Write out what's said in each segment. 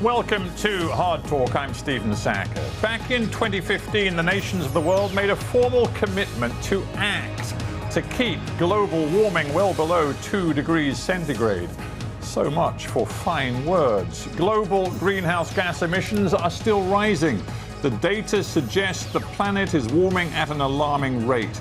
Welcome to Hard Talk. I'm Stephen Sacker. Back in 2015, the nations of the world made a formal commitment to act to keep global warming well below 2 degrees centigrade. So much for fine words. Global greenhouse gas emissions are still rising. The data suggests the planet is warming at an alarming rate.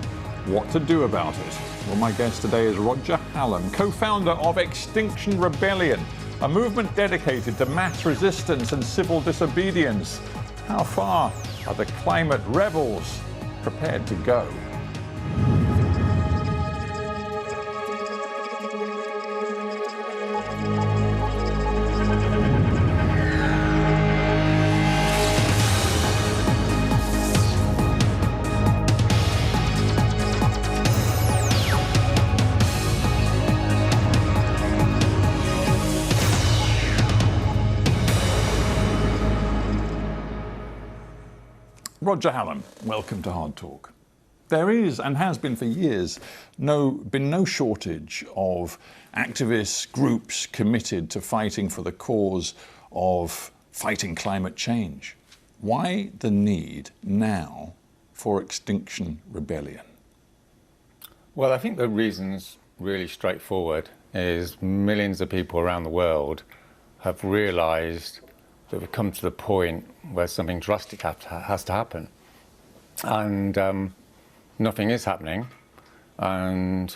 What to do about it? Well, my guest today is Roger Hallam, co-founder of Extinction Rebellion, a movement dedicated to mass resistance and civil disobedience. How far are the climate rebels prepared to go? Roger Hallam, welcome to Hard Talk. There is, and has been for years, been no shortage of activists, groups committed to fighting for the cause of fighting climate change. Why the need now for Extinction Rebellion? Well, I think the reason's really straightforward, is millions of people around the world have realised that we've come to the point where something drastic has to happen. And nothing is happening, and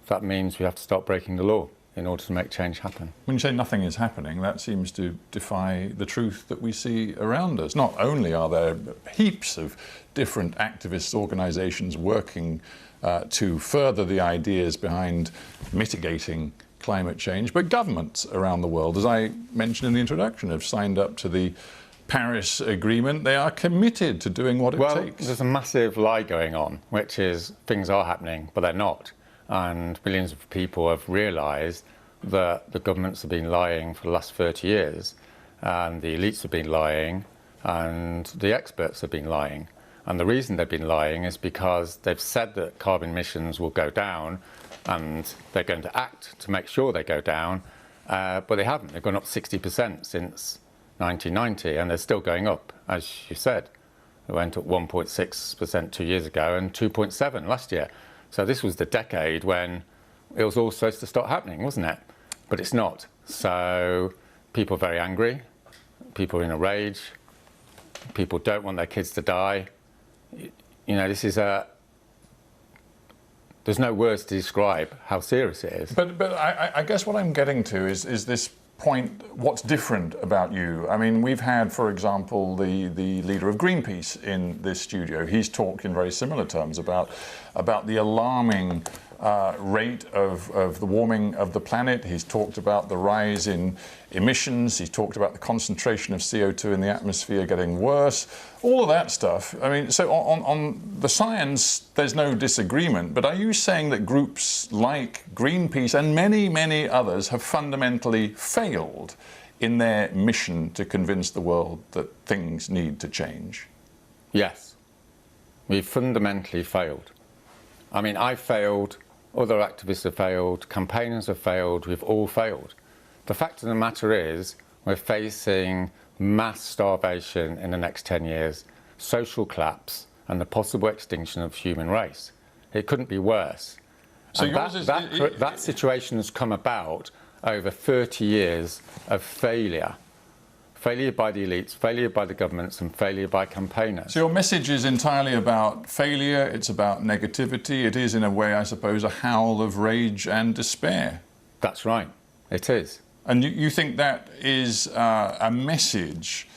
that means we have to start breaking the law in order to make change happen. When you say nothing is happening, that seems to defy the truth that we see around us. Not only are there heaps of different activist organisations working to further the ideas behind mitigating climate change, but governments around the world, as I mentioned in the introduction, have signed up to the Paris Agreement. They are committed to doing what it takes. Well, there's a massive lie going on, which is things are happening, but they're not. And millions of people have realised that the governments have been lying for the last 30 years, and the elites have been lying, and the experts have been lying. And the reason they've been lying is because they've said that carbon emissions will go down, and they're going to act to make sure they go down, but they haven't. They've gone up 60% since 1990, and they're still going up, as you said. They went up 1.6% 2 years ago and 2.7% last year. So this was the decade when it was all supposed to start happening, wasn't it? But it's not. So people are very angry, people are in a rage, people don't want their kids to die. You know, this is there's no words to describe how serious it is. But I guess what I'm getting to is this point, what's different about you? I mean, we've had, for example, the leader of Greenpeace in this studio. He's talked in very similar terms about the alarming rate of the warming of the planet. He's talked about the rise in emissions. He's talked about the concentration of CO2 in the atmosphere getting worse. All of that stuff. I mean, so on the science, there's no disagreement. But are you saying that groups like Greenpeace and many, many others have fundamentally failed in their mission to convince the world that things need to change? Yes, we've fundamentally failed. I mean, I failed, other activists have failed, campaigners have failed, we've all failed. The fact of the matter is, we're facing mass starvation in the next 10 years, social collapse, and the possible extinction of the human race. It couldn't be worse. So that situation has come about over 30 years of failure. Failure by the elites, failure by the governments, and failure by campaigners. So your message is entirely about failure, it's about negativity, it is in a way, I suppose, a howl of rage and despair. That's right, it is. And you think that is a message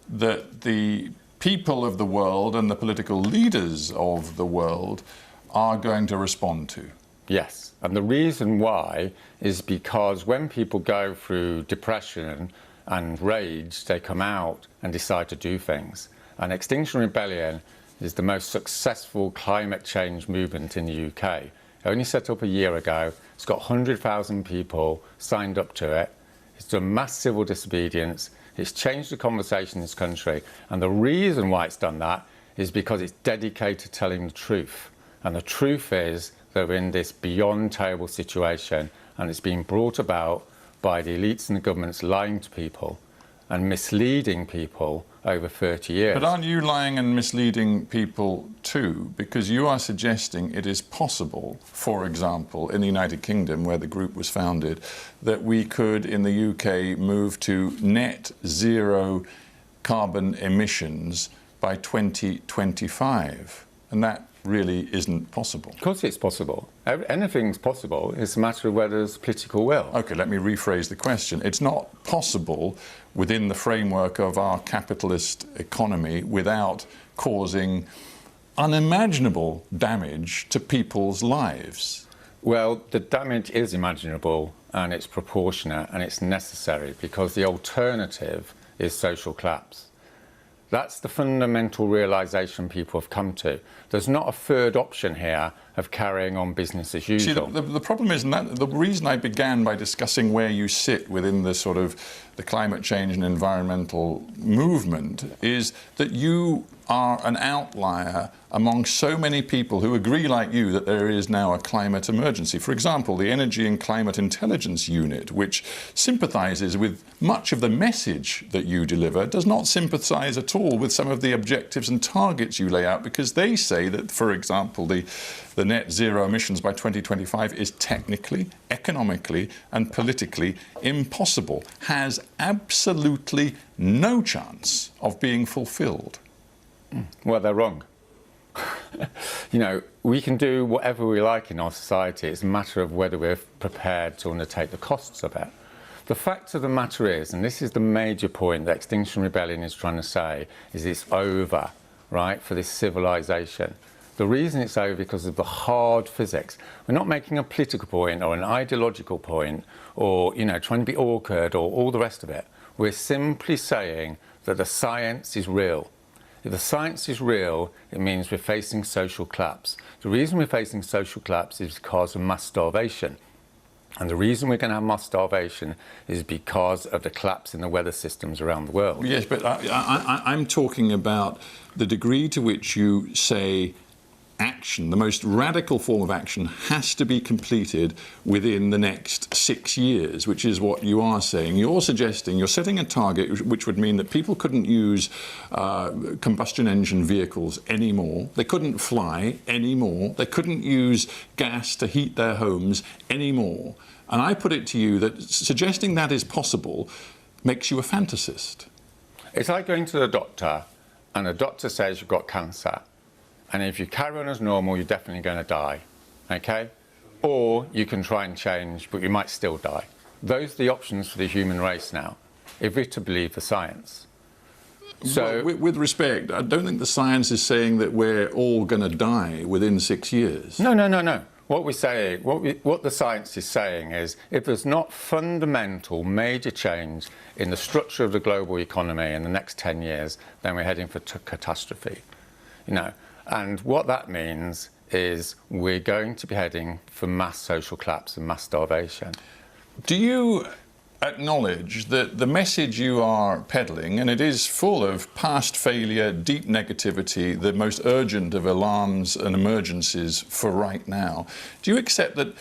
that the people of the world and the political leaders of the world are going to respond to? Yes, and the reason why is because when people go through depression and rage, they come out and decide to do things. And Extinction Rebellion is the most successful climate change movement in the UK. It only set up a year ago. It's got 100,000 people signed up to it. It's done mass civil disobedience. It's changed the conversation in this country. And the reason why it's done that is because it's dedicated to telling the truth. And the truth is that we're in this beyond terrible situation, and it's being brought about by the elites and the governments lying to people. and misleading people over 30 years. But aren't you lying and misleading people too? Because you are suggesting it is possible, for example, in the United Kingdom, where the group was founded, that we could, in the UK, move to net zero carbon emissions by 2025. And that really isn't possible. Of course it's possible. Anything's possible. It's a matter of whether there's political will. Okay, let me rephrase the question. It's not possible within the framework of our capitalist economy without causing unimaginable damage to people's lives. Well, the damage is imaginable and it's proportionate and it's necessary because the alternative is social collapse. That's the fundamental realisation people have come to. There's not a third option here of carrying on business as usual. See, the problem is that the reason I began by discussing where you sit within the sort of the climate change and environmental movement is that you are an outlier among so many people who agree like you that there is now a climate emergency. For example, the Energy and Climate Intelligence Unit, which sympathises with much of the message that you deliver, does not sympathise at all with some of the objectives and targets you lay out, because they say that, for example, the net zero emissions by 2025 is technically, economically and politically impossible, has absolutely no chance of being fulfilled. Well, they're wrong. You know, we can do whatever we like in our society. It's a matter of whether we're prepared to undertake the costs of it. The fact of the matter is, and this is the major point that Extinction Rebellion is trying to say, is it's over, right, for this civilization. The reason it's over because of the hard physics. We're not making a political point or an ideological point or, you know, trying to be awkward or all the rest of it. We're simply saying that the science is real. If the science is real, it means we're facing social collapse. The reason we're facing social collapse is because of mass starvation. And the reason we're going to have mass starvation is because of the collapse in the weather systems around the world. Yes, but I'm talking about the degree to which you say action, the most radical form of action, has to be completed within the next 6 years, which is what you are saying. You're suggesting, you're setting a target which would mean that people couldn't use combustion engine vehicles anymore, they couldn't fly anymore, they couldn't use gas to heat their homes anymore. And I put it to you that suggesting that is possible makes you a fantasist. It's like going to the doctor and the doctor says you've got cancer. And if you carry on as normal, you're definitely going to die, okay? Or you can try and change, but you might still die. Those are the options for the human race now, if we're to believe the science. So, well, with respect, I don't think the science is saying that we're all going to die within 6 years. No. What we're saying, what the science is saying is, if there's not fundamental, major change in the structure of the global economy in the next 10 years, then we're heading for catastrophe, you know. And what that means is we're going to be heading for mass social collapse and mass starvation. Do you acknowledge that the message you are peddling, and it is full of past failure, deep negativity, the most urgent of alarms and emergencies for right now, do you accept that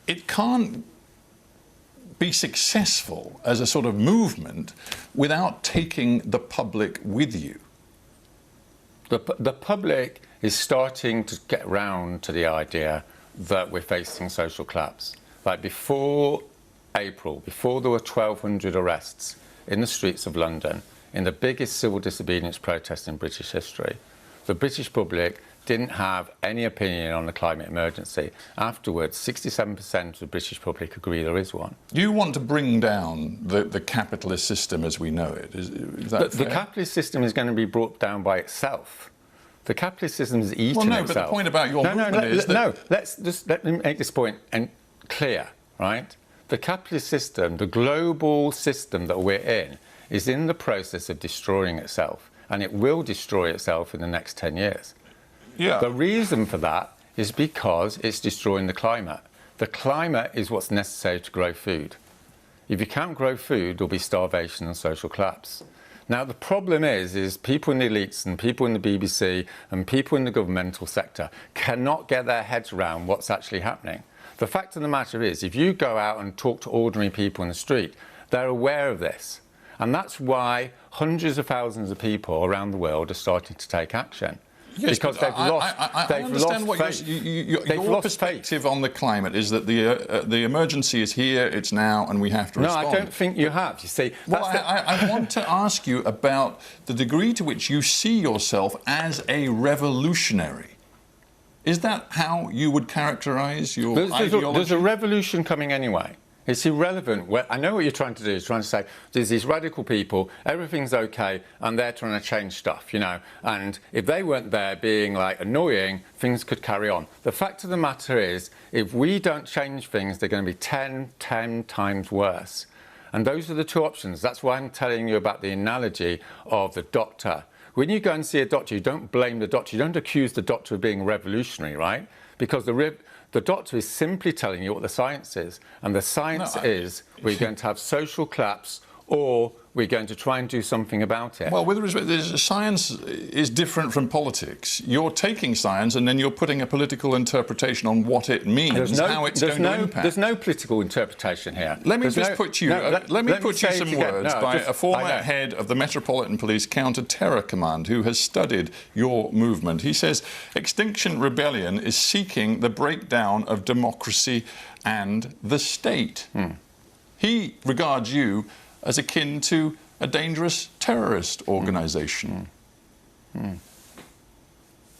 it can't be successful as a sort of movement without taking the public with you? The public is starting to get round to the idea that we're facing social collapse. Like before April, before there were 1,200 arrests in the streets of London, in the biggest civil disobedience protest in British history, the British public didn't have any opinion on the climate emergency. Afterwards, 67% of the British public agree there is one. You want to bring down the capitalist system as we know it. Is that fair? The capitalist system is going to be brought down by itself. The capitalist system is eating itself. Well, no, but the point about your movement is that... let me make this point clear, right? The capitalist system, the global system that we're in, is in the process of destroying itself, and it will destroy itself in the next 10 years. Yeah. The reason for that is because it's destroying the climate. The climate is what's necessary to grow food. If you can't grow food, there'll be starvation and social collapse. Now, the problem is people in the elites and people in the BBC and people in the governmental sector cannot get their heads around what's actually happening. The fact of the matter is, if you go out and talk to ordinary people in the street, they're aware of this. And that's why hundreds of thousands of people around the world are starting to take action. Yes, because I understand what your perspective on the climate is that the emergency is here, it's now, and we have to respond. No, I don't think you have. You see, well, I want to ask you about the degree to which you see yourself as a revolutionary. Is that how you would characterise your ideology? There's a revolution coming anyway. It's irrelevant. Well, I know what you're trying to do. You're trying to say there's these radical people, everything's okay, and they're trying to change stuff, you know. And if they weren't there being like annoying, things could carry on. The fact of the matter is, if we don't change things, they're going to be 10 times worse. And those are the two options. That's why I'm telling you about the analogy of the doctor. When you go and see a doctor, you don't blame the doctor. You don't accuse the doctor of being revolutionary, right? Because the doctor is simply telling you what the science is. And the science is we're going to have social collapse or we're going to try and do something about it. Well, with respect, science is different from politics. You're taking science and then you're putting a political interpretation on what it means, how it's going to impact. There's no political interpretation here. Let me just put you some words by a former head of the Metropolitan Police Counter-Terror Command who has studied your movement. He says, Extinction Rebellion is seeking the breakdown of democracy and the state. He regards you as akin to a dangerous terrorist organisation.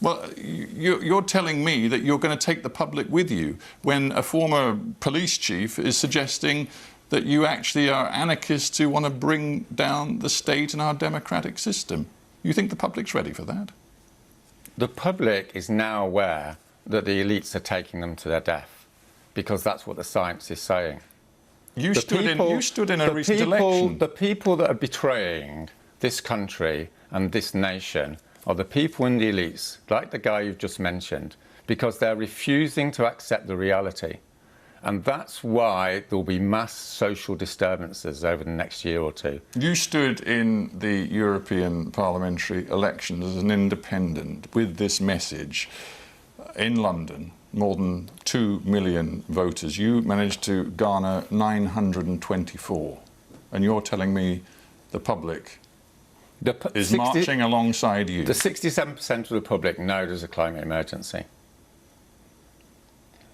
Well, you're telling me that you're going to take the public with you when a former police chief is suggesting that you actually are anarchists who want to bring down the state and our democratic system. You think the public's ready for that? The public is now aware that the elites are taking them to their death, because that's what the science is saying. You stood in a recent election. The people that are betraying this country and this nation are the people in the elites, like the guy you've just mentioned, because they're refusing to accept the reality. And that's why there will be mass social disturbances over the next year or two. You stood in the European parliamentary elections as an independent with this message in London. More than 2 million voters. You managed to garner 924. And you're telling me the public is marching alongside you. The 67% of the public know there's a climate emergency.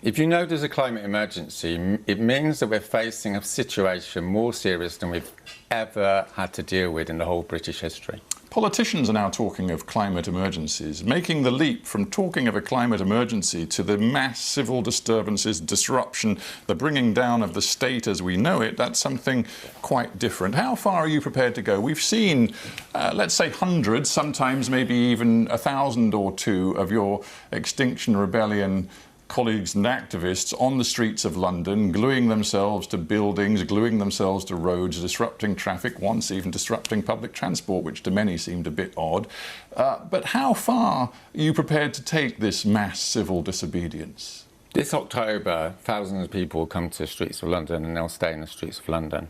If you know there's a climate emergency, it means that we're facing a situation more serious than we've ever had to deal with in the whole British history. Politicians are now talking of climate emergencies, making the leap from talking of a climate emergency to the mass civil disturbances, disruption, the bringing down of the state as we know it. That's something quite different. How far are you prepared to go? We've seen, let's say, hundreds, sometimes maybe even 1,000 or two of your Extinction Rebellion colleagues and activists on the streets of London, gluing themselves to buildings, gluing themselves to roads, disrupting traffic, once even disrupting public transport, which to many seemed a bit odd. But how far are you prepared to take this mass civil disobedience? This October, thousands of people will come to the streets of London and they'll stay in the streets of London.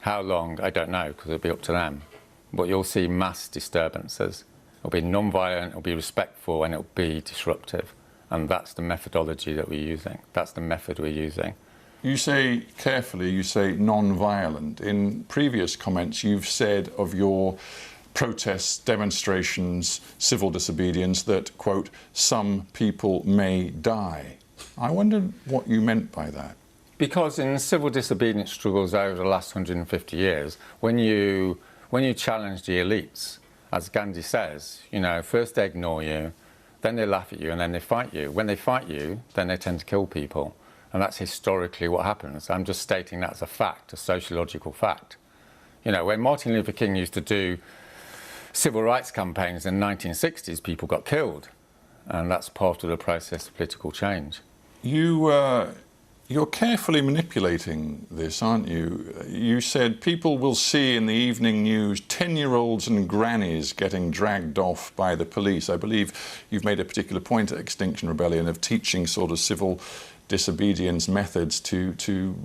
How long? I don't know, because it'll be up to them. But you'll see mass disturbances. It'll be non-violent, it'll be respectful, and it'll be disruptive. And that's the methodology that we're using. That's the method we're using. You say carefully, you say non-violent. In previous comments, you've said of your protests, demonstrations, civil disobedience that, quote, some people may die. I wondered what you meant by that. Because in civil disobedience struggles over the last 150 years, when you challenge the elites, as Gandhi says, you know, first they ignore you, then they laugh at you, and then they fight you. When they fight you, then they tend to kill people. And that's historically what happens. I'm just stating that as a fact, a sociological fact. You know, when Martin Luther King used to do civil rights campaigns in the 1960s, people got killed. And that's part of the process of political change. You're carefully manipulating this, aren't you? You said people will see in the evening news 10-year-olds and grannies getting dragged off by the police. I believe you've made a particular point at Extinction Rebellion of teaching sort of civil disobedience methods to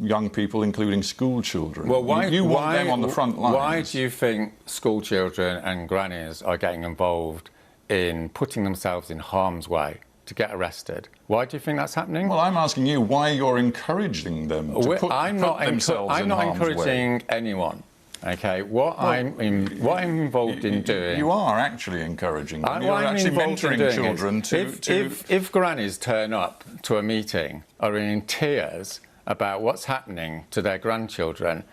young people, including school children. Well, you want them on the front lines. Why do you think school children and grannies are getting involved in putting themselves in harm's way to get arrested? Why do you think that's happening? Well, I'm asking you why you're encouraging them to put themselves in harm's way. I'm not encouraging anyone. Okay, what I'm involved in doing. You are actually encouraging them. You're I'm actually involved in mentoring doing children if grannies turn up to a meeting, are in tears about what's happening to their grandchildren,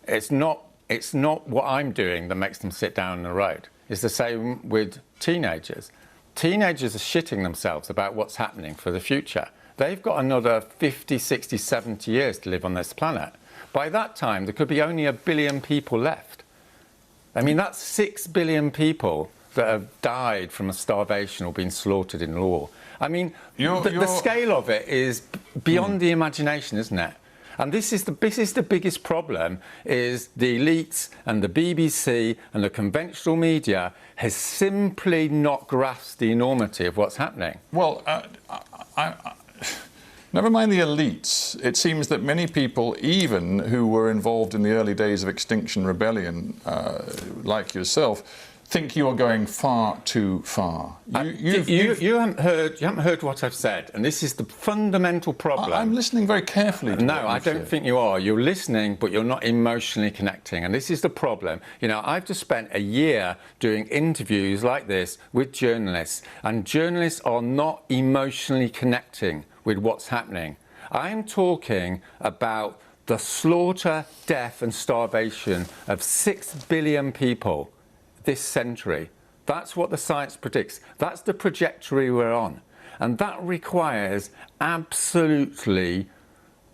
it's not what I'm doing that makes them sit down on the road. It's the same with teenagers. Teenagers are shitting themselves about what's happening for the future. They've got another 50, 60, 70 years to live on this planet. By that time, there could be only 1 billion people left. I mean, that's 6 billion people that have died from starvation or been slaughtered in war. I mean, the scale of it is beyond the imagination, isn't it? And this is the biggest problem, is the elites and the BBC and the conventional media has simply not grasped the enormity of what's happening. Well, never mind the elites. It seems that many people, even who were involved in the early days of Extinction Rebellion, like yourself, think you're going far too far. You haven't heard what I've said, and this is the fundamental problem. I'm listening very carefully to No, I don't think you are. You're listening, but you're not emotionally connecting, and this is the problem. You know, I've just spent a year doing interviews like this with journalists, and journalists are not emotionally connecting with what's happening. I'm talking about the slaughter, death, and starvation of 6 billion people this century. That's what the science predicts. That's the trajectory we're on. And that requires absolutely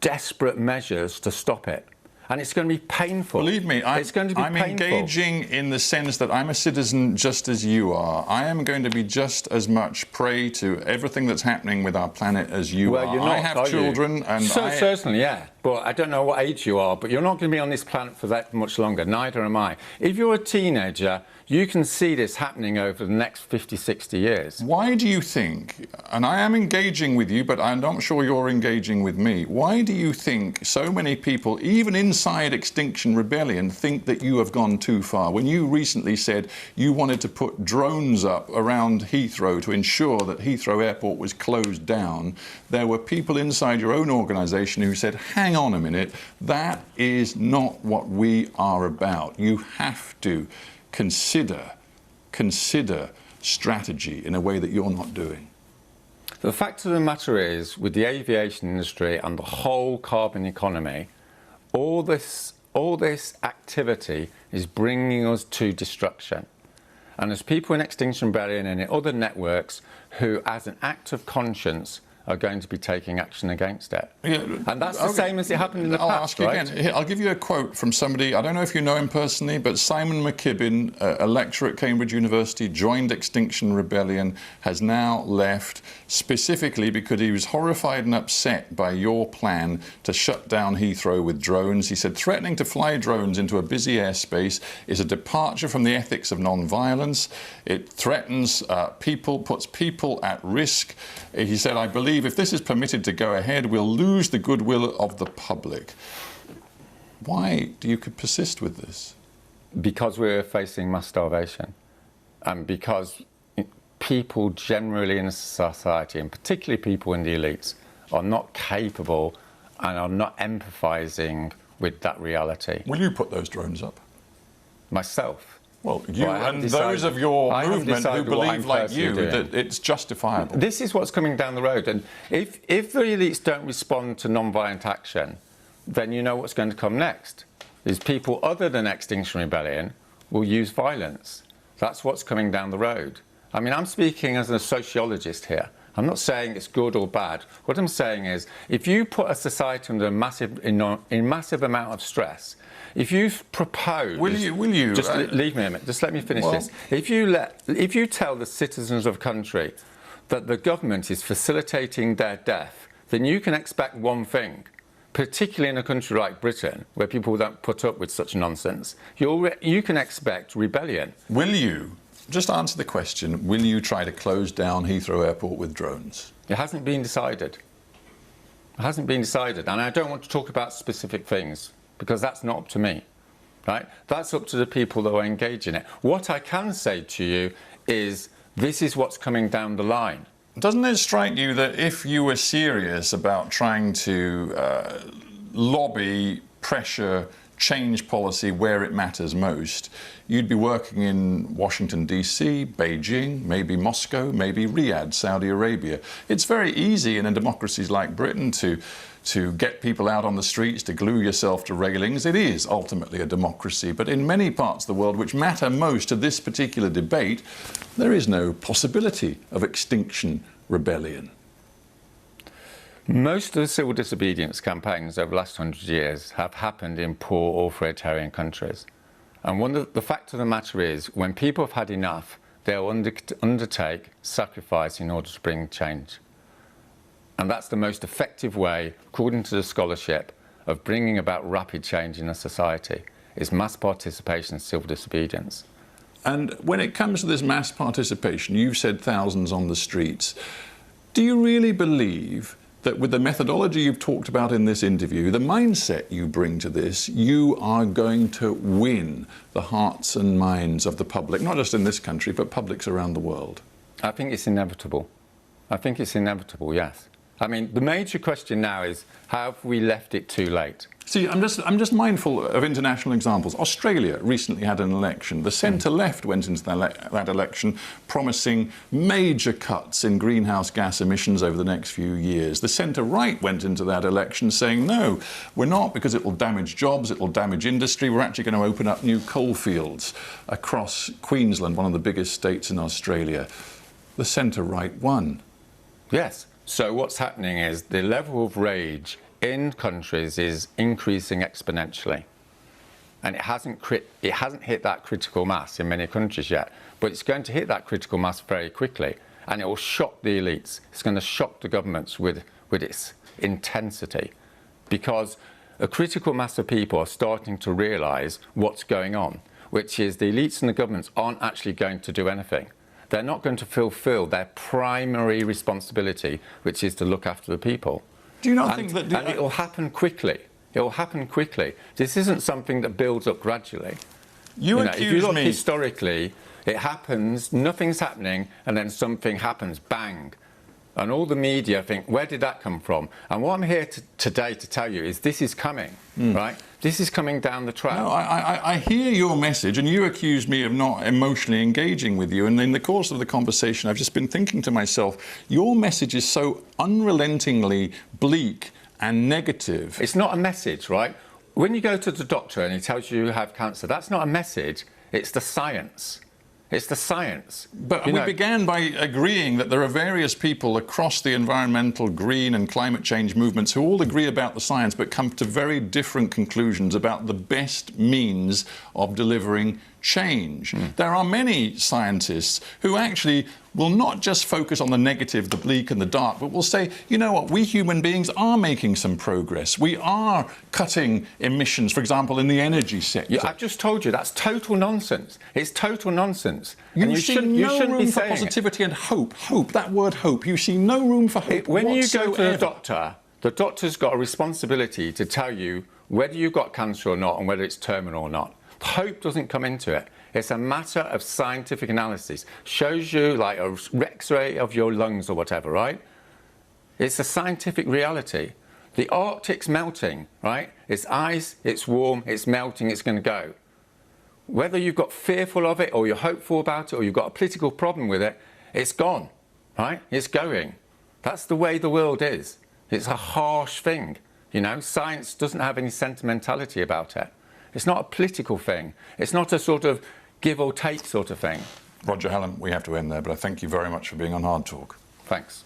desperate measures to stop it. And it's going to be painful. Believe me, I'm engaging in the sense that I'm a citizen just as you are. I am going to be just as much prey to everything that's happening with our planet as you are. You're not, I have children, and certainly, yeah. But I don't know what age you are, but you're not going to be on this planet for that much longer. Neither am I. If you're a teenager, you can see this happening over the next 50, 60 years. Why do you think, and I am engaging with you, but I'm not sure you're engaging with me, why do you think so many people, even inside Extinction Rebellion, think that you have gone too far? When you recently said you wanted to put drones up around Heathrow to ensure that Heathrow Airport was closed down, there were people inside your own organisation who said, hang on a minute, that is not what we are about. You have to consider strategy in a way that you're not doing. The fact of the matter is, with the aviation industry and the whole carbon economy, all this activity is bringing us to destruction. And there's people in Extinction Rebellion and in other networks who, as an act of conscience, are going to be taking action against it. Yeah, and that's the same as it happened in the past, I'll ask you again. Here, I'll give you a quote from somebody, I don't know if you know him personally, but Simon McKibbin, a lecturer at Cambridge University, joined Extinction Rebellion, has now left, specifically because he was horrified and upset by your plan to shut down Heathrow with drones. He said, threatening to fly drones into a busy airspace is a departure from the ethics of non-violence. It threatens people, puts people at risk. He said, I believe if this is permitted to go ahead, we'll lose the goodwill of the public. Why do you persist with this? Because we're facing mass starvation, and because people generally in society, and particularly people in the elites, are not capable and are not empathising with that reality. Will you put those drones up? Myself? Well, you and those of your movement who believe like you that it's justifiable. This is what's coming down the road. And if the elites don't respond to non-violent action, then you know what's going to come next. Is people other than Extinction Rebellion will use violence. That's what's coming down the road. I mean, I'm speaking as a sociologist here. I'm not saying it's good or bad. What I'm saying is, if you put a society under a massive amount of stress, if you propose, will you just leave me a minute. Just let me finish this. If you tell the citizens of a country that the government is facilitating their death, then you can expect one thing. Particularly in a country like Britain, where people don't put up with such nonsense, you can expect rebellion. Will you? Just answer the question, will you try to close down Heathrow Airport with drones? It hasn't been decided. It hasn't been decided, and I don't want to talk about specific things, because that's not up to me, right? That's up to the people that are engaged in it. What I can say to you is, this is what's coming down the line. Doesn't it strike you that if you were serious about trying to lobby, pressure change policy where it matters most, you'd be working in Washington, D.C., Beijing, maybe Moscow, maybe Riyadh, Saudi Arabia. It's very easy in a democracy like Britain to get people out on the streets, to glue yourself to railings. It is ultimately a democracy, but in many parts of the world which matter most to this particular debate, there is no possibility of Extinction Rebellion. Most of the civil disobedience campaigns over the last 100 years have happened in poor authoritarian countries. And the fact of the matter is, when people have had enough, they'll undertake sacrifice in order to bring change. And that's the most effective way, according to the scholarship, of bringing about rapid change in a society, is mass participation in civil disobedience. And when it comes to this mass participation, you've said thousands on the streets. Do you really believe that with the methodology you've talked about in this interview, the mindset you bring to this, you are going to win the hearts and minds of the public, not just in this country, but publics around the world? I think it's inevitable. I think it's inevitable, yes. I mean, the major question now is, have we left it too late? See, I'm just mindful of international examples. Australia recently had an election. The centre-left went into that election promising major cuts in greenhouse gas emissions over the next few years. The centre-right went into that election saying, no, we're not, because it will damage jobs, it will damage industry. We're actually going to open up new coal fields across Queensland, one of the biggest states in Australia. The centre-right won. Yes. So what's happening is the level of rage in countries is increasing exponentially, and it hasn't hit that critical mass in many countries yet, but it's going to hit that critical mass very quickly, and it will shock the elites. It's going to shock the governments with its intensity, because a critical mass of people are starting to realise what's going on, which is the elites and the governments aren't actually going to do anything. They're not going to fulfil their primary responsibility, which is to look after the people. Do you not think that... And it will happen quickly. It will happen quickly. This isn't something that builds up gradually. If you look historically, it happens, nothing's happening, and then something happens, bang. And all the media think, where did that come from? And what I'm here today to tell you is this is coming, right? This is coming down the track. No, I hear your message, and you accuse me of not emotionally engaging with you. And in the course of the conversation, I've just been thinking to myself, your message is so unrelentingly bleak and negative. It's not a message, right? When you go to the doctor and he tells you have cancer, that's not a message, it's the science. It's the science. But we began by agreeing that there are various people across the environmental, green and climate change movements who all agree about the science but come to very different conclusions about the best means of delivering change. There are many scientists who actually will not just focus on the negative, the bleak and the dark, but will say, you know what, we human beings are making some progress. We are cutting emissions, for example, in the energy sector. Yeah, I've just told you, that's total nonsense. It's total nonsense. You see no room for positivity and hope. Hope, that word hope. You see no room for hope When whatsoever. you go to the doctor's got a responsibility to tell you whether you've got cancer or not and whether it's terminal or not. Hope doesn't come into it. It's a matter of scientific analysis. Shows you like a X-ray of your lungs or whatever, right? It's a scientific reality. The Arctic's melting, right? It's ice, it's warm, it's melting, it's going to go. Whether you've got fearful of it or you're hopeful about it or you've got a political problem with it, it's gone, right? It's going. That's the way the world is. It's a harsh thing. You know, science doesn't have any sentimentality about it. It's not a political thing. It's not a sort of give or take sort of thing. Roger Hallam, we have to end there, but I thank you very much for being on Hard Talk. Thanks.